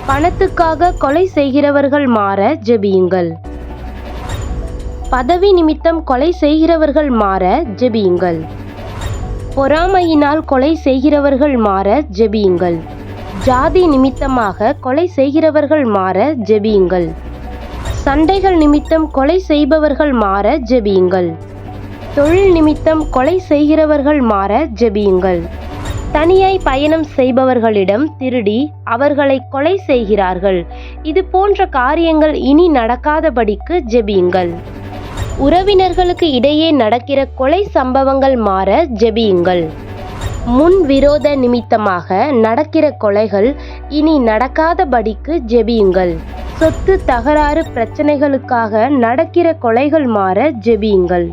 பணத்துக்காக கொலை செய்கிறவர்கள் மாற ஜெபியுங்கள். பதவி நிமித்தம் கொலை செய்கிறவர்கள் மாற ஜெபியுங்கள். பொறாமையினால் கொலை செய்கிறவர்கள் மாற ஜெபியுங்கள். ஜாதி நிமித்தமாக கொலை செய்கிறவர்கள் மாற ஜெபியுங்கள். சண்டைகள் நிமித்தம் கொலை செய்பவர்கள் மாற ஜெபியுங்கள். தொழில் நிமித்தம் கொலை செய்கிறவர்கள் மாற ஜெபியுங்கள். தனியாய் பயணம் செய்பவர்களிடம் திருடி அவர்களை கொலை செய்கிறார்கள். இது போன்ற காரியங்கள் இனி நடக்காதபடிக்கு ஜெபியுங்கள். உறவினர்களுக்கு இடையே நடக்கிற கொலை சம்பவங்கள் மாற ஜெபியுங்கள். முன் விரோத நிமித்தமாக நடக்கிற கொலைகள் இனி நடக்காதபடிக்கு ஜெபியுங்கள். சொத்து தகராறு பிரச்சனைகளுக்காக நடக்கிற கொலைகள் மாற ஜெபியுங்கள்.